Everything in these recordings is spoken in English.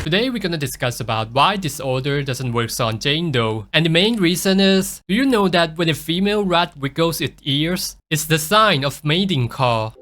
Today we're gonna discuss about why disorder doesn't work on Jane Doe. And the main reason is, do you know that when a female rat wiggles its ears, it's the sign of mating call?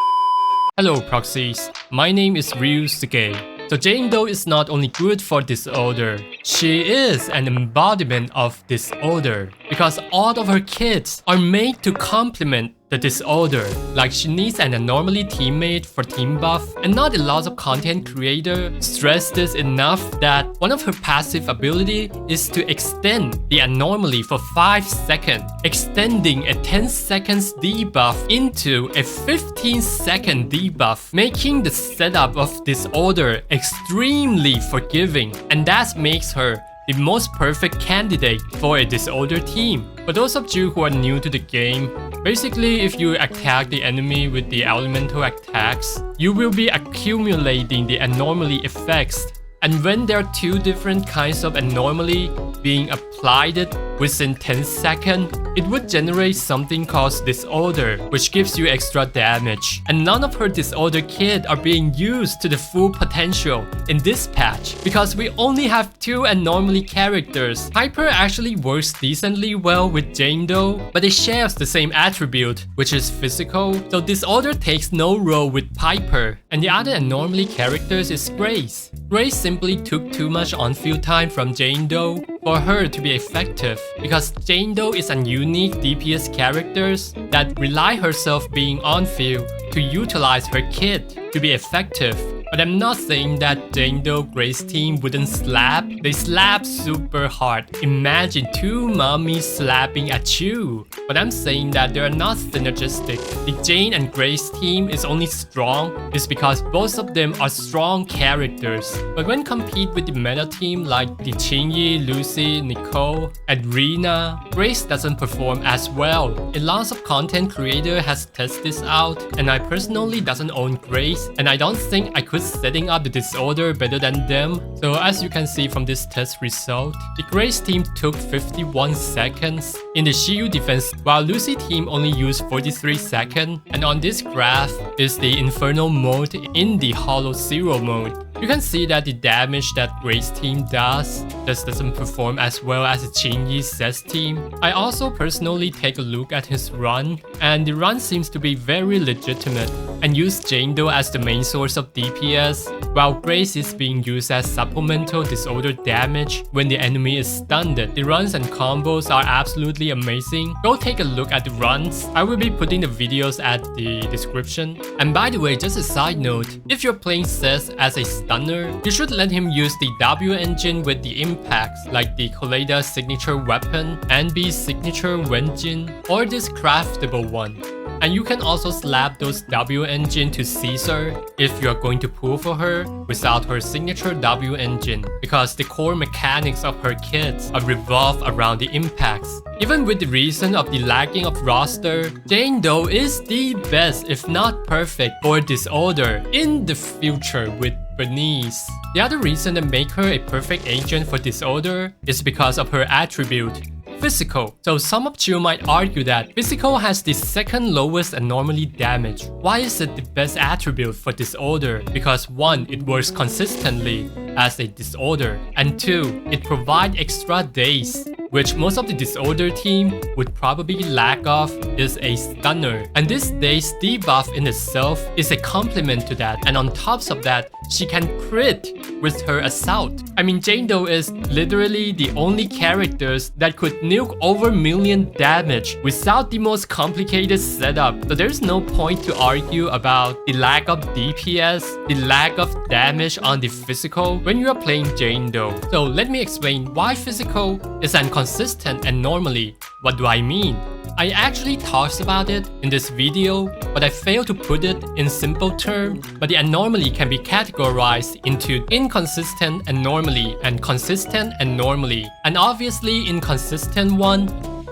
Hello proxies, my name is Realsuke. So Jane Doe is not only good for disorder, she is an embodiment of disorder because all of her kids are made to complement the disorder. Like she needs an anomaly teammate for team buff, and not a lot of content creator stress this enough that one of her passive ability is to extend the anomaly for 5 seconds, extending a 10 seconds debuff into a 15-second debuff, making the setup of disorder extremely forgiving, and that makes her the most perfect candidate for a disorder team. For those of you who are new to the game, basically if you attack the enemy with the elemental attacks, you will be accumulating the anomaly effects. And when there are two different kinds of anomaly being applied within 10 seconds, it would generate something called disorder, which gives you extra damage. And none of her disorder kits are being used to the full potential in this patch, because we only have 2 anomaly characters. Piper actually works decently well with Jane Doe, but it shares the same attribute, which is physical, so disorder takes no role with Piper. And the other anomaly characters is Grace. Grace simply took too much on-field time from Jane Doe for her to be effective, because Jane Doe is a unique DPS character that rely herself being on-field to utilize her kit to be effective. But I'm not saying that Jane Doe Grace team wouldn't slap. They slap super hard. Imagine 2 mommies slapping at you. But I'm saying that they are not synergistic. The Jane and Grace team is only strong is because both of them are strong characters. But when compete with the meta team like the Chingy, Lucy, Nicole, and Rena, Grace doesn't perform as well. A lot of content creator has tested this out, and I personally doesn't own Grace, and I don't think I could setting up the disorder better than them. So as you can see from this test result, the Grace team took 51 seconds in the shield defense, while Lucy team only used 43 seconds. And on this graph is the Inferno mode in the Hollow Zero mode. You can see that the damage that Grace team does just doesn't perform as well as the Chingy Seth team. I also personally take a look at his run, and the run seems to be very legitimate and use Jane Doe as the main source of DPS, while Grace is being used as supplemental disorder damage when the enemy is stunned. The runs and combos are absolutely amazing. Go take a look at the runs. I will be putting the videos at the description. And by the way, just a side note, if you're playing Seth as a stunner, you should let him use the W engine with the impacts like the Colada signature weapon, Anbi's signature Wenjin, or this craftable one. And you can also slap those W engine to Caesar if you're going to pull for her without her signature W engine, because the core mechanics of her kits are revolved around the impacts. Even with the reason of the lagging of roster, Jane Doe is the best, if not perfect, for disorder in the future with Bernice. The other reason that make her a perfect agent for disorder is because of her attribute, physical. So some of you might argue that physical has the second lowest anomaly damage. Why is it the best attribute for disorder? Because 1, it works consistently as a disorder, and 2, it provides extra days, which most of the disorder team would probably lack of is a stunner. And this day's debuff in itself is a complement to that, and on top of that, she can crit with her assault. I mean, Jane Doe is literally the only characters that could nuke over million damage without the most complicated setup. So there's no point to argue about the lack of DPS, the lack of damage on the physical when you are playing Jane Doe. So let me explain why physical is inconsistent and normally. What do I mean? I actually talked about it in this video, but I failed to put it in simple terms. But the anomaly can be categorized into inconsistent anomaly and consistent anomaly. And obviously, inconsistent one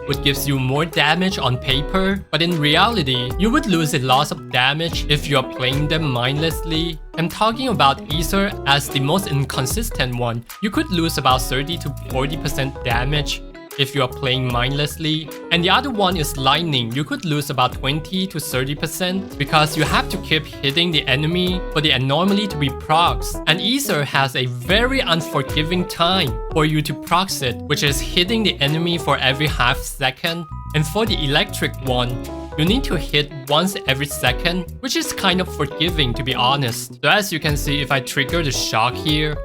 would gives you more damage on paper, but in reality, you would lose a lot of damage if you're playing them mindlessly. I'm talking about Ether as the most inconsistent one. You could lose about 30 to 40% damage if you are playing mindlessly. And the other one is lightning. You could lose about 20 to 30% because you have to keep hitting the enemy for the anomaly to be procs. And ether has a very unforgiving time for you to procs it, which is hitting the enemy for every half second. And for the electric one, you need to hit once every second, which is kind of forgiving to be honest. So as you can see, if I trigger the shock here,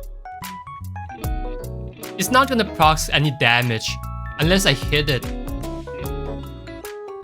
it's not gonna proc any damage unless I hit it.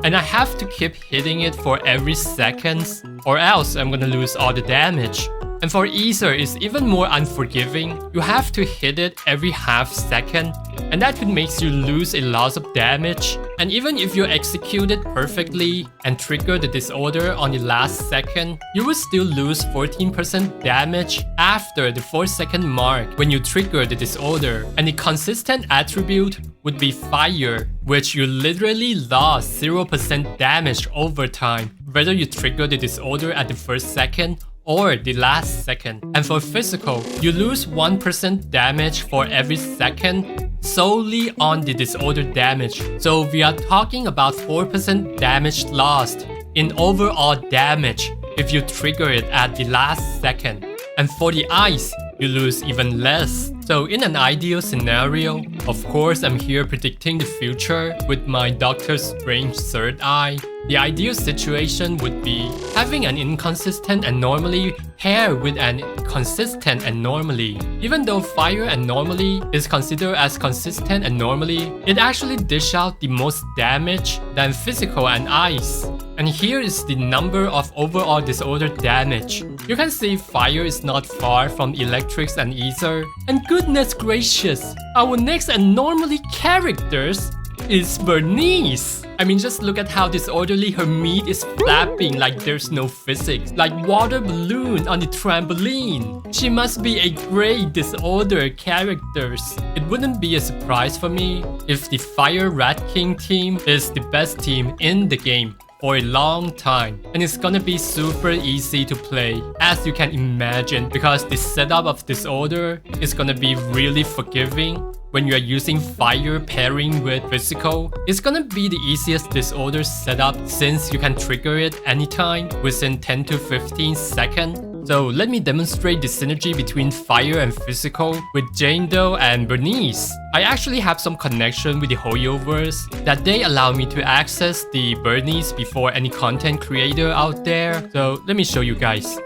And I have to keep hitting it for every second, or else I'm gonna lose all the damage. And for ether, it's even more unforgiving. You have to hit it every half second, and that could make you lose a lot of damage. And even if you execute it perfectly and trigger the disorder on the last second, you will still lose 14% damage after the 4-second mark when you trigger the disorder. And the consistent attribute would be fire, which you literally lost 0% damage over time, whether you trigger the disorder at the first second or the last second. And for physical, you lose 1% damage for every second solely on the disorder damage. So we are talking about 4% damage lost in overall damage if you trigger it at the last second. And for the ice, you lose even less. So in an ideal scenario, of course I'm here predicting the future with my Doctor Strange third eye. The ideal situation would be having an inconsistent anomaly paired with an consistent anomaly. Even though fire anomaly is considered as consistent anomaly, it actually dish out the most damage than physical and ice. And here is the number of overall disorder damage. You can see fire is not far from electrics and ether. And goodness gracious, our next anomaly characters is Bernice. I mean, just look at how disorderly her meat is flapping like there's no physics, like water balloon on the trampoline. She must be a great disorder character. It wouldn't be a surprise for me if the Fire Rat King team is the best team in the game for a long time, and it's gonna be super easy to play, as you can imagine, because the setup of disorder is gonna be really forgiving. When you are using fire pairing with physical, it's gonna be the easiest disorder setup since you can trigger it anytime within 10 to 15 seconds. So let me demonstrate the synergy between fire and physical with Jane Doe and Bernice. I actually have some connection with the Hoyoverse that they allow me to access the Bernice before any content creator out there. So let me show you guys.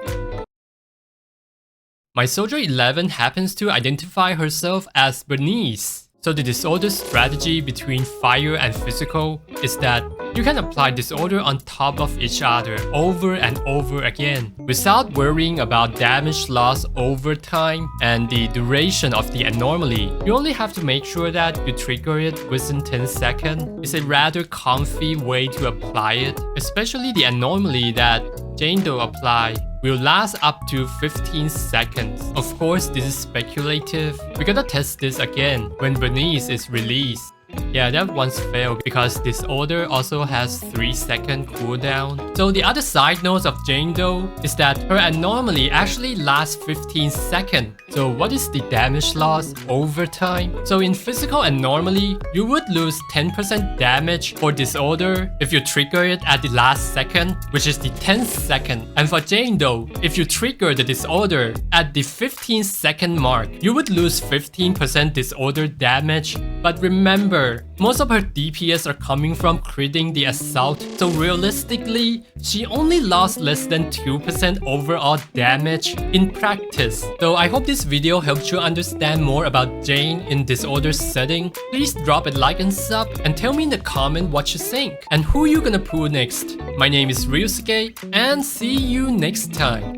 My Soldier 11 happens to identify herself as Bernice. So the disorder strategy between fire and physical is that you can apply disorder on top of each other over and over again without worrying about damage loss over time and the duration of the anomaly. You only have to make sure that you trigger it within 10 seconds. It's a rather comfy way to apply it, especially the anomaly that Jane Doe applied will last up to 15 seconds. Of course, this is speculative. We're gonna test this again when Bernice is released. Yeah, that once failed because disorder also has 3-second cooldown. So the other side note of Jane Doe is that her anomaly actually lasts 15 seconds. So what is the damage loss over time? So in physical anomaly, you would lose 10% damage for disorder if you trigger it at the last second, which is the 10th second. And for Jane Doe, if you trigger the disorder at the 15-second mark, you would lose 15% disorder damage. But remember, most of her DPS are coming from critting the assault, so realistically, she only lost less than 2% overall damage in practice. So I hope this video helped you understand more about Jane in disorder setting. Please drop a like and sub and tell me in the comment what you think and who you gonna pull next. My name is Realsuke and see you next time.